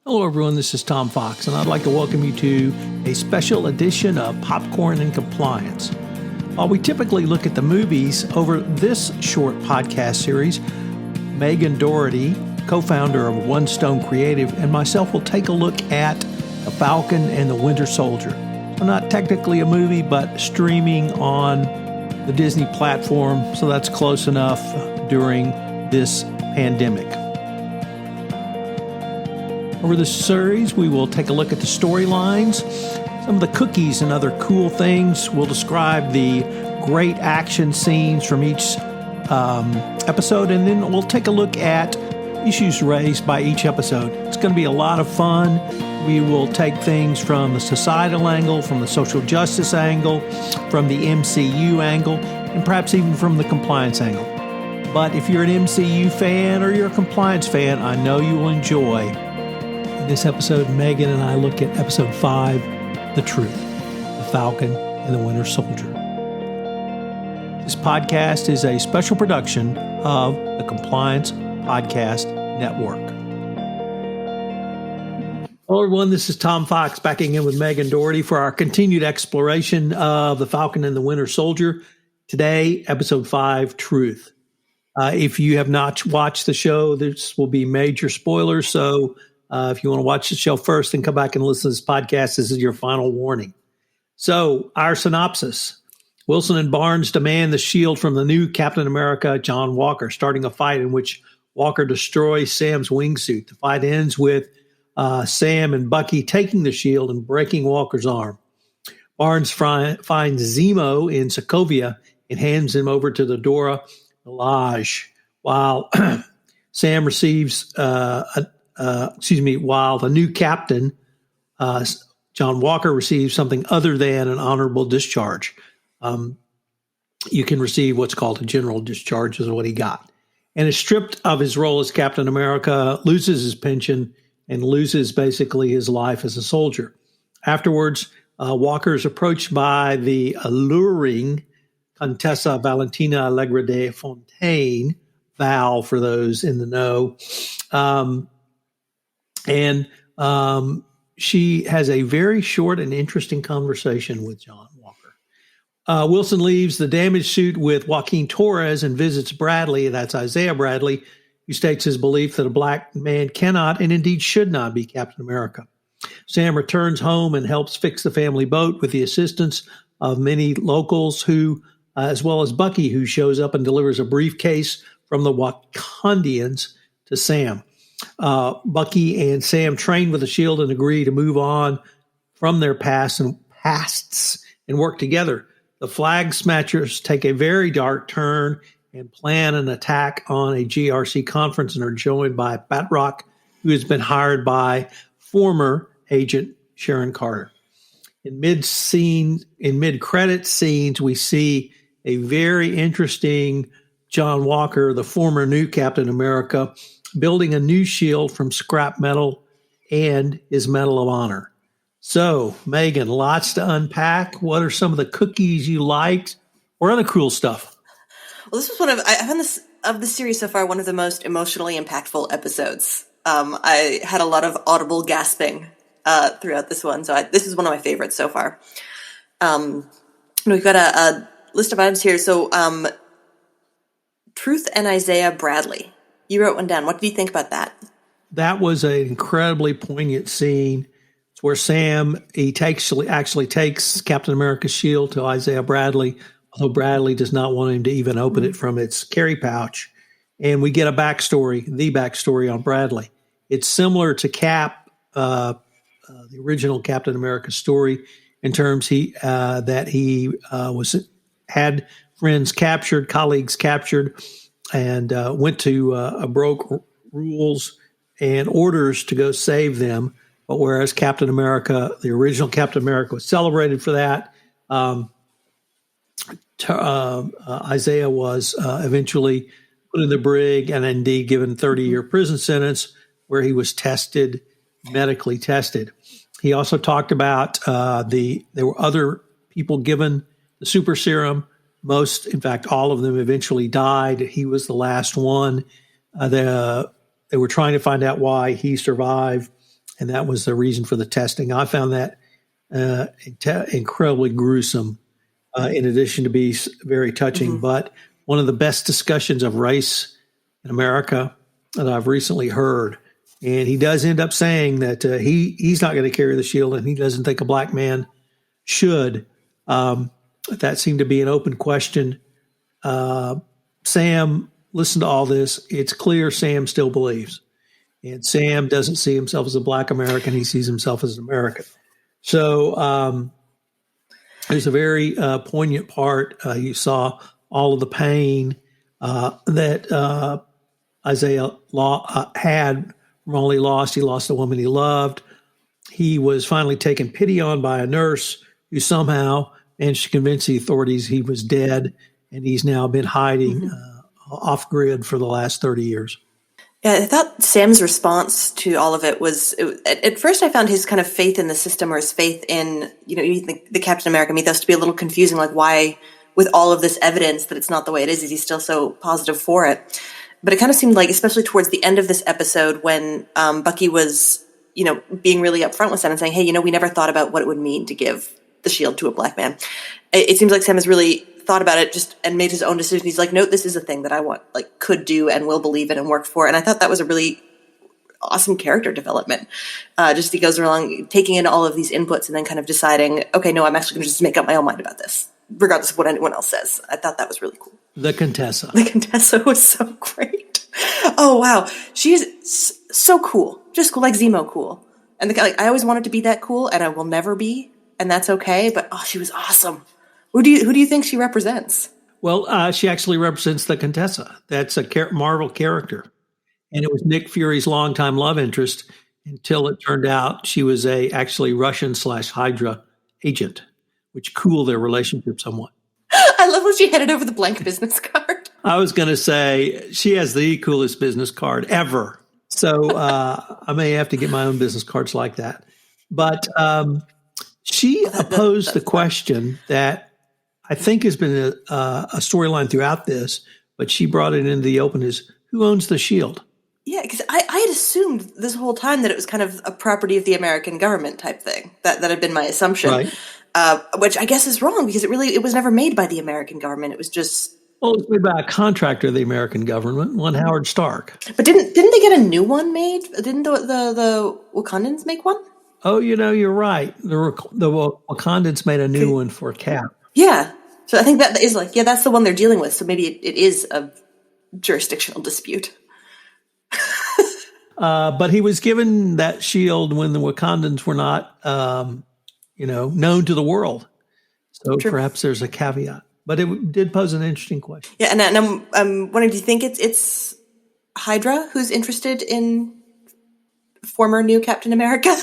Hello, everyone. This is Tom Fox, and I'd like to welcome you to a special edition of Popcorn and Compliance. While we typically look at the movies, over this short podcast series, Megan Dougherty, co-founder of One Stone Creative, and myself will take a look at The Falcon and the Winter Soldier. So not technically a movie, but streaming on the Disney platform, so that's close enough during this pandemic. Over this series, we will take a look at the storylines, some of the cookies and other cool things. We'll describe the great action scenes from each episode, and then we'll take a look at issues raised by each episode. It's going to be a lot of fun. We will take things from the societal angle, from the social justice angle, from the MCU angle, and perhaps even from the compliance angle. But if you're an MCU fan or you're a compliance fan, I know you will enjoy. In this episode, Megan and I look at episode 5, The Truth, The Falcon and the Winter Soldier. This podcast is a special production of the Compliance Podcast Network. Hello, everyone. This is Tom Fox backing in with Megan Dougherty for our continued exploration of The Falcon and the Winter Soldier. Today, episode 5, Truth. If you have not watched the show, this will be major spoilers, so if you want to watch the show first, then come back and listen to this podcast. This is your final warning. So, our synopsis. Wilson and Barnes demand the shield from the new Captain America, John Walker, starting a fight in which Walker destroys Sam's wingsuit. The fight ends with Sam and Bucky taking the shield and breaking Walker's arm. Barnes finds Zemo in Sokovia and hands him over to the Dora Milaje, while Sam receives while the new captain, John Walker, receives something other than an honorable discharge. You can receive what's called a general discharge, is what he got. And is stripped of his role as Captain America, loses his pension, and loses basically his life as a soldier. Afterwards, Walker is approached by the alluring Contessa Valentina Allegra de Fontaine, Val for those in the know, and she has a very short and interesting conversation with John Walker. Wilson leaves the damaged suit with Joaquin Torres and visits Bradley, that's Isaiah Bradley, who states his belief that a black man cannot and indeed should not be Captain America. Sam returns home and helps fix the family boat with the assistance of many locals who, as well as Bucky, who shows up and delivers a briefcase from the Wakandians to Sam. Bucky and Sam train with the shield and agree to move on from their pasts and work together. The Flag Smashers take a very dark turn and plan an attack on a GRC conference and are joined by Batroc, who has been hired by former agent Sharon Carter. In mid-credit scenes, we see a very interesting John Walker, the former new Captain America, building a new shield from scrap metal and his Medal of Honor. So, Megan, lots to unpack. What are some of the cookies you liked or other cool stuff? Well, this was I found this, of the series so far, one of the most emotionally impactful episodes. I had a lot of audible gasping throughout this one, so this is one of my favorites so far. We've got a list of items here. So, Truth and Isaiah Bradley. You wrote one down. What did you think about that? That was an incredibly poignant scene. It's where Sam, actually takes Captain America's shield to Isaiah Bradley, although Bradley does not want him to even open it from its carry pouch. And we get the backstory on Bradley. It's similar to Cap, the original Captain America story, in terms that he had friends captured, colleagues captured, and went to broke rules and orders to go save them. But whereas Captain America, the original Captain America, was celebrated for that, Isaiah was eventually put in the brig and indeed given 30-year prison sentence where he was medically tested. He also talked about there were other people given the super serum. Most, in fact, all of them eventually died. He was the last one. They were trying to find out why he survived. and that was the reason for the testing. I found that incredibly gruesome, in addition to be very touching. But one of the best discussions of race in America that I've recently heard. And he does end up saying that he's not going to carry the shield, and he doesn't think a black man should. That seemed to be an open question. Sam, listen to all this. It's clear Sam still believes. And Sam doesn't see himself as a black American. He sees himself as an American. So there's a very poignant part. You saw all of the pain that Isaiah had from all he lost. He lost a woman he loved. He was finally taken pity on by a nurse who somehow managed to convince the authorities he was dead, and he's now been hiding off grid for the last 30 years. Yeah, I thought Sam's response to all of it was, at first I found his kind of faith in the system, or his faith in, the Captain America mythos, to be a little confusing, like why, with all of this evidence that it's not the way it is he still so positive for it? But it kind of seemed like, especially towards the end of this episode, when Bucky was, being really upfront with Sam and saying, hey, we never thought about what it would mean to give the shield to a black man. It seems like Sam has really thought about it and made his own decision. He's like, no, this is a thing that I could do and will believe in and work for. And I thought that was a really awesome character development. Just he goes along taking in all of these inputs and then kind of deciding, okay, no, I'm actually going to just make up my own mind about this, regardless of what anyone else says. I thought that was really cool. The Contessa. The Contessa was so great. Oh, wow. She is so cool. Just cool, like Zemo cool. And I always wanted to be that cool, and I will never be, and that's okay. But, she was awesome. Who do you think she represents? Well, she actually represents the Contessa. That's a Marvel character. And it was Nick Fury's longtime love interest until it turned out she was actually Russian/Hydra agent, which cooled their relationship somewhat. I love when she handed over the blank business card. I was going to say she has the coolest business card ever. So I may have to get my own business cards like that. But she posed the question that I think has been a storyline throughout this, but she brought it into the open is, who owns the shield? Yeah, because I had assumed this whole time that it was kind of a property of the American government type thing. That had been my assumption. Right. Which I guess is wrong, because it was never made by the American government. It was just... Well, it was made by a contractor of the American government, one Howard Stark. But didn't they get a new one made? Didn't the Wakandans make one? Oh, you're right. The Wakandans made a new one for Cap. Yeah. So I think that is that's the one they're dealing with. So maybe it is a jurisdictional dispute. But he was given that shield when the Wakandans were not, known to the world. So True. Perhaps there's a caveat. But it did pose an interesting question. Yeah, and I'm wondering, do you think it's Hydra who's interested in former new Captain America?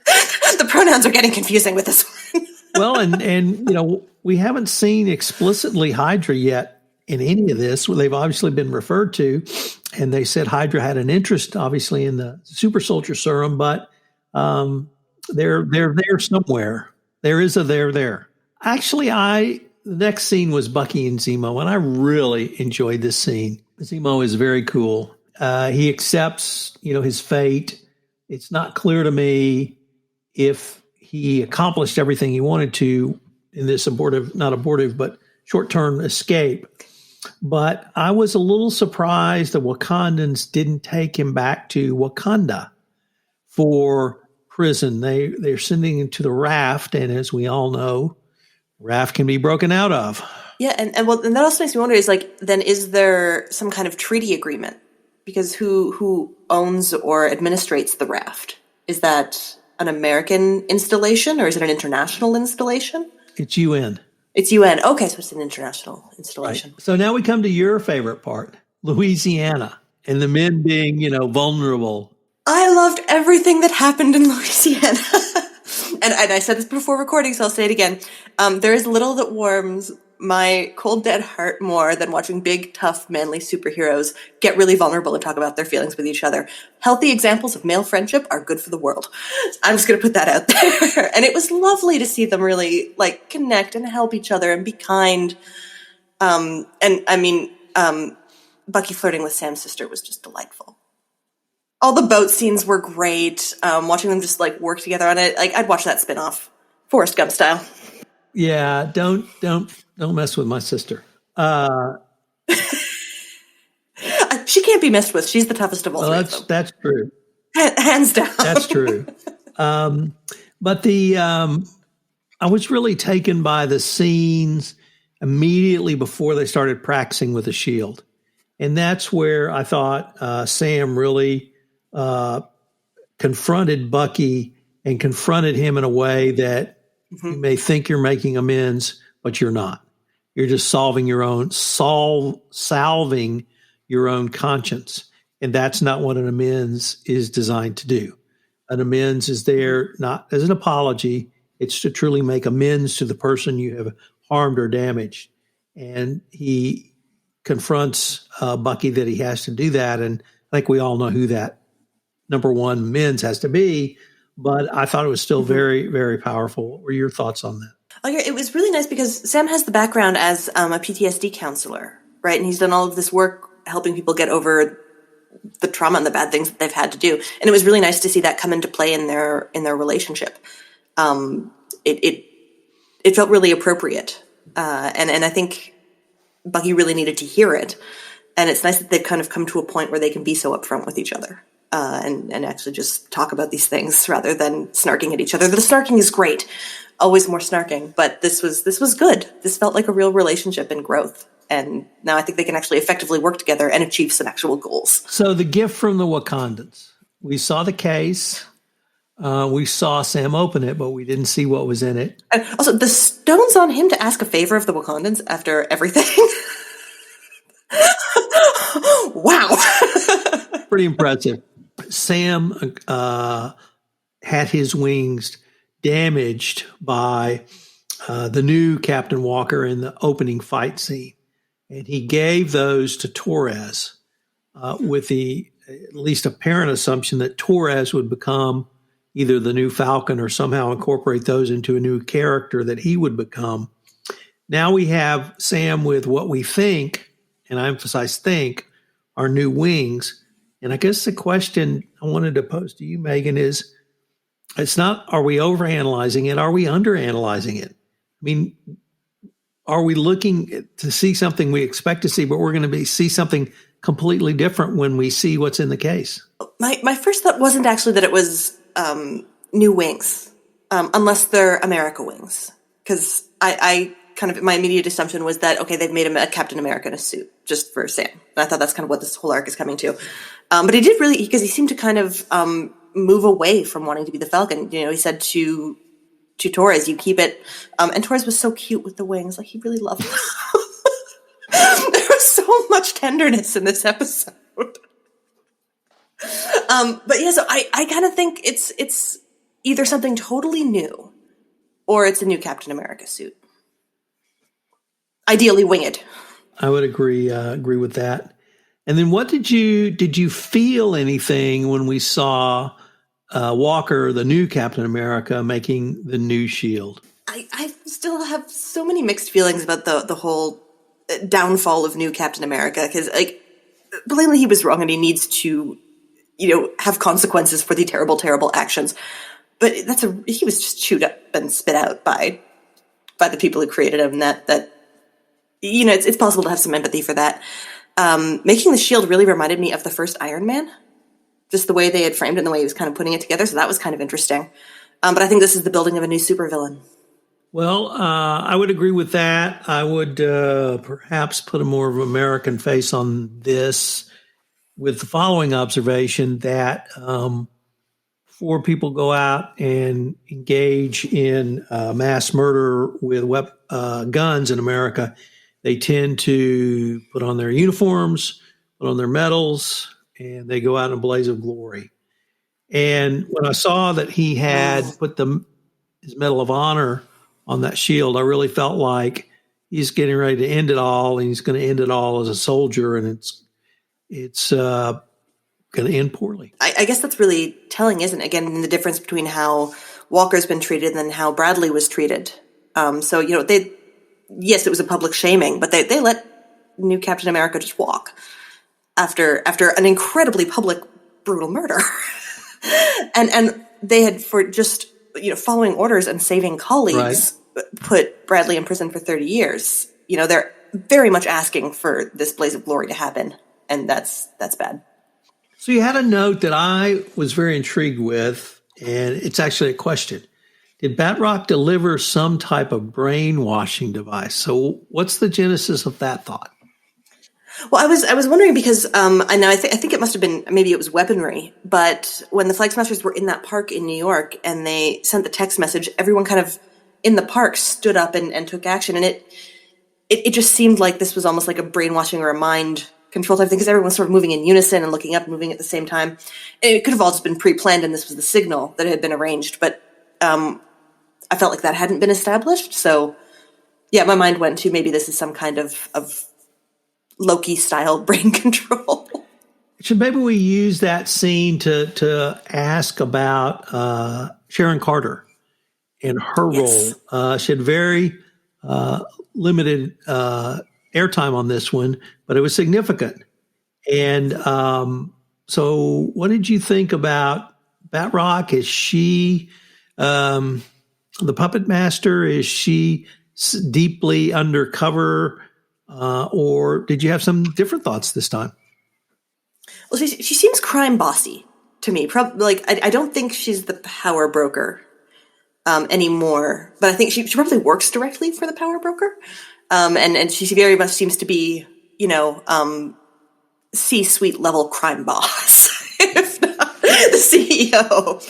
The pronouns are getting confusing with this one. Well, and we haven't seen explicitly Hydra yet in any of this. They've obviously been referred to, and they said Hydra had an interest, obviously, in the super soldier serum, but they're there somewhere. There is a there. Actually, the next scene was Bucky and Zemo, and I really enjoyed this scene. Zemo is very cool. He accepts, his fate. It's not clear to me if he accomplished everything he wanted to in this but short-term escape. But I was a little surprised the Wakandans didn't take him back to Wakanda for prison. They're sending him to the raft, and as we all know, raft can be broken out of. Yeah, and that also makes me wonder, then is there some kind of treaty agreement? Because who owns or administrates the raft? Is that an American installation, or is it an international installation? It's UN. It's UN. Okay, so it's an international installation. Right. So now we come to your favorite part, Louisiana, and the men being, vulnerable. I loved everything that happened in Louisiana. And I said this before recording, so I'll say it again. There is little that warms my cold, dead heart more than watching big, tough, manly superheroes get really vulnerable and talk about their feelings with each other. Healthy examples of male friendship are good for the world. I'm just going to put that out there. And it was lovely to see them really connect and help each other and be kind. Bucky flirting with Sam's sister was just delightful. All the boat scenes were great. Watching them just like work together on it, like I'd watch that spinoff, Forrest Gump style. Yeah, don't mess with my sister. She can't be messed with. She's the toughest of all three of them. That's true. Hands down. That's true. But I was really taken by the scenes immediately before they started practicing with the shield. And that's where I thought Sam really confronted Bucky and confronted him in a way that you may think you're making amends, but you're not. You're just salving your own conscience. And that's not what an amends is designed to do. An amends is there not as an apology. It's to truly make amends to the person you have harmed or damaged. And he confronts Bucky that he has to do that. And I think we all know who that number one amends has to be. But I thought it was still very, very powerful. What were your thoughts on that? Oh, yeah, it was really nice because Sam has the background as a PTSD counselor, right? And he's done all of this work helping people get over the trauma and the bad things that they've had to do. And it was really nice to see that come into play in their relationship. It felt really appropriate. And I think Bucky really needed to hear it. And it's nice that they've kind of come to a point where they can be so upfront with each other. And actually just talk about these things rather than snarking at each other. The snarking is great, always more snarking, but this was good. This felt like a real relationship and growth. And now I think they can actually effectively work together and achieve some actual goals. So the gift from the Wakandans. We saw the case. We saw Sam open it, but we didn't see what was in it. And also, the stones on him to ask a favor of the Wakandans after everything. Wow. Pretty impressive. Sam had his wings damaged by the new Captain Walker in the opening fight scene. And he gave those to Torres with the at least apparent assumption that Torres would become either the new Falcon or somehow incorporate those into a new character that he would become. Now we have Sam with what we think, and I emphasize think, are new wings. And I guess the question I wanted to pose to you, Megan, is it's not, are we overanalyzing it? Are we underanalyzing it? I mean, are we looking to see something we expect to see, but we're going to see something completely different when we see what's in the case? My first thought wasn't actually that it was new wings, unless they're America wings. Because I kind of, my immediate assumption was that, okay, they've made him a Captain America in a suit just for Sam. And I thought that's kind of what this whole arc is coming to. But he did really, because he seemed to kind of move away from wanting to be the Falcon. You know, he said to Torres, you keep it. And Torres was so cute with the wings. Like, he really loved them. There was so much tenderness in this episode. But yeah, so I kind of think it's either something totally new or it's a new Captain America suit. Ideally winged. I would agree with that. And then what did you feel anything when we saw Walker, the new Captain America, making the new shield? I still have so many mixed feelings about the whole downfall of new Captain America, because like plainly he was wrong and he needs to, have consequences for the terrible, terrible actions. But he was just chewed up and spit out by the people who created him. That it's possible to have some empathy for that. Making the shield really reminded me of the first Iron Man, just the way they had framed it and the way he was kind of putting it together. So that was kind of interesting. But I think this is the building of a new supervillain. Well, I would agree with that. I would perhaps put a more of an American face on this with the following observation that before people go out and engage in mass murder with guns in America, they tend to put on their uniforms, put on their medals, and they go out in a blaze of glory. And when I saw that he had put his Medal of Honor on that shield, I really felt like he's getting ready to end it all, and he's going to end it all as a soldier, and it's going to end poorly. I guess that's really telling, isn't it? Again, the difference between how Walker's been treated and how Bradley was treated. Yes, it was a public shaming, but they let new Captain America just walk after an incredibly public brutal murder. and they had, for just, following orders and saving colleagues, put Bradley in prison for 30 years. They're very much asking for this blaze of glory to happen, and that's bad. So you had a note that I was very intrigued with, and it's actually a question. Did Batroc deliver some type of brainwashing device? So what's the genesis of that thought? Well, I was wondering because I think it must have been, maybe it was weaponry, but when the Flag Smashers were in that park in New York and they sent the text message, everyone kind of in the park stood up and took action, and it just seemed like this was almost like a brainwashing or a mind control type thing, because everyone was sort of moving in unison and looking up and moving at the same time. And it could have all just been pre-planned, and this was the signal that had been arranged, but I felt like that hadn't been established. So yeah, my mind went to maybe this is some kind of Loki-style brain control. Should maybe we use that scene to ask about Sharon Carter and her role? She had very limited airtime on this one, but it was significant. And so what did you think about Batroc? Is she the puppet master? Is she deeply undercover? Or did you have some different thoughts this time? Well, she seems crime bossy to me. Probably, I don't think she's the power broker anymore, but I think she probably works directly for the power broker. And she very much seems to be, C-suite level crime boss, if not the CEO.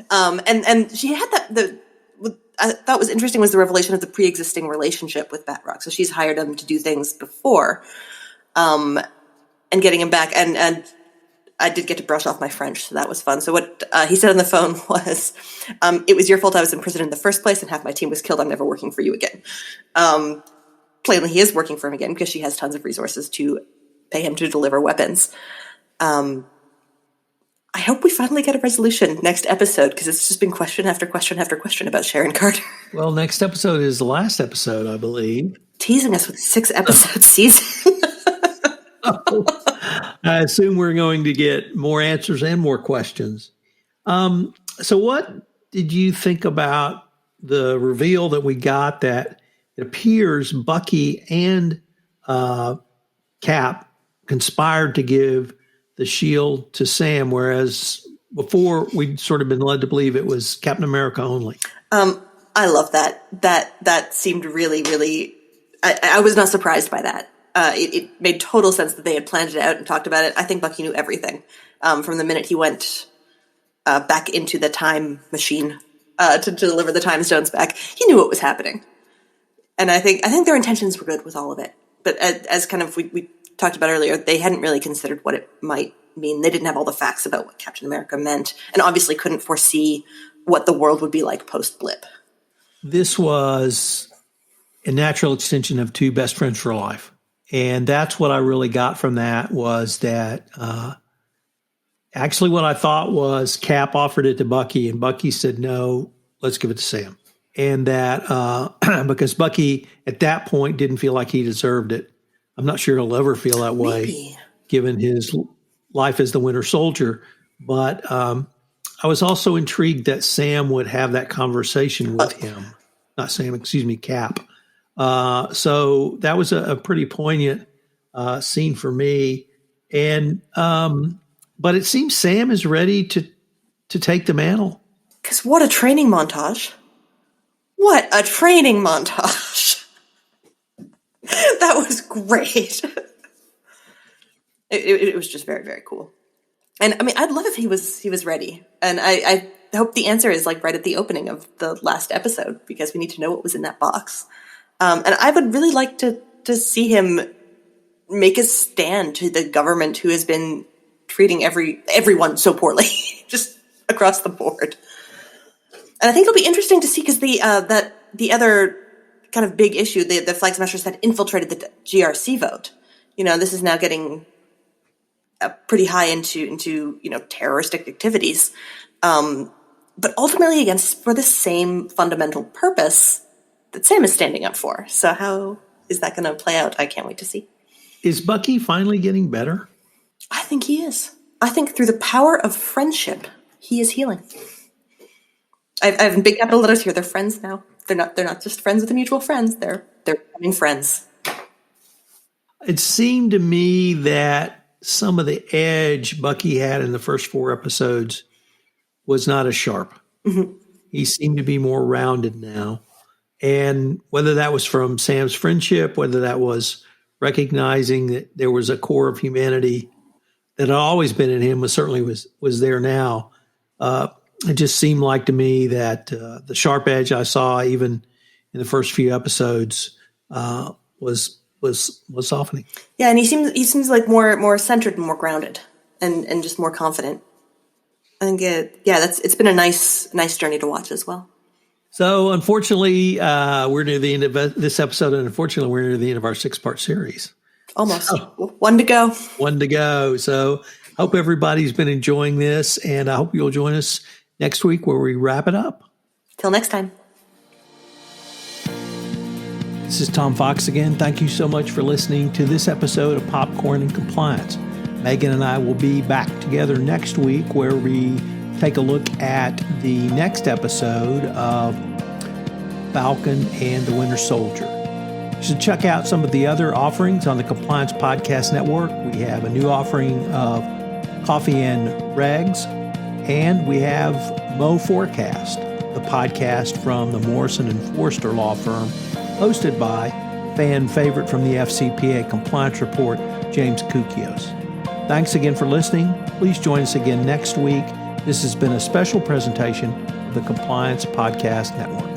And she had what I thought was interesting was the revelation of the pre-existing relationship with Batroc. So she's hired him to do things before, and getting him back. And I did get to brush off my French, so that was fun. So what he said on the phone was, it was your fault I was in prison in the first place and half my team was killed. I'm never working for you again. Plainly, he is working for him again because she has tons of resources to pay him to deliver weapons. I hope we finally get a resolution next episode, because it's just been question after question after question about Sharon Carter. Well, next episode is the last episode, I believe. Teasing us with 6-episode season. I assume we're going to get more answers and more questions. So what did you think about the reveal that we got that it appears Bucky and Cap conspired to give the shield to Sam, whereas before we'd sort of been led to believe it was Captain America only. I love that. That seemed really, really, I was not surprised by that. It made total sense that they had planned it out and talked about it. I think Bucky knew everything from the minute he went back into the time machine to deliver the time stones back. He knew what was happening. And I think their intentions were good with all of it. But as kind of we talked about earlier, they hadn't really considered what it might mean. They didn't have all the facts about what Captain America meant, and obviously couldn't foresee what the world would be like post-blip. This was a natural extension of two best friends for life. And that's what I really got from that, was that actually what I thought was Cap offered it to Bucky, and Bucky said, no, let's give it to Sam. And that because Bucky at that point didn't feel like he deserved it. I'm not sure he'll ever feel that way, given his life as the Winter Soldier. But I was also intrigued that Sam would have that conversation with him. Not Sam, excuse me, Cap. So that was a pretty poignant scene for me. And but it seems Sam is ready to take the mantle. Because what a training montage. What a training montage. That was great. It was just very, very cool. And I mean, I'd love if he was ready. And I hope the answer is like right at the opening of the last episode, because we need to know what was in that box. And I would really like to see him make a stand to the government who has been treating everyone so poorly, just across the board. And I think it'll be interesting to see, because the other kind of big issue, the Flag Smashers had infiltrated the GRC vote. This is now getting pretty high into terroristic activities, but ultimately for the same fundamental purpose that Sam is standing up for. So how is that going to play out? I can't wait to see. Is Bucky finally getting better? I think he is. I think through the power of friendship, he is healing. I have big capital letters here. They're friends now. They're not just friends with the mutual friends. They're becoming friends. It seemed to me that some of the edge Bucky had in the first 4 episodes was not as sharp. Mm-hmm. He seemed to be more rounded now. And whether that was from Sam's friendship, whether that was recognizing that there was a core of humanity that had always been in him, was there now. It just seemed like to me that the sharp edge I saw even in the first few episodes was softening. Yeah, and he seems like more centered and more grounded and just more confident. I think it's been a nice journey to watch as well. So unfortunately, we're near the end of this episode, and unfortunately, we're near the end of our 6-part series. Almost. One to go. One to go. So hope everybody's been enjoying this, and I hope you'll join us next week where we wrap it up. Till next time. This is Tom Fox again. Thank you so much for listening to this episode of Popcorn and Compliance. Megan and I will be back together next week where we take a look at the next episode of Falcon and the Winter Soldier. You should check out some of the other offerings on the Compliance Podcast Network. We have a new offering of Coffee and Regs, and we have Mo Forecast, the podcast from the Morrison and Forster law firm, hosted by fan favorite from the FCPA Compliance Report, James Koukios. Thanks again for listening. Please join us again next week. This has been a special presentation of the Compliance Podcast Network.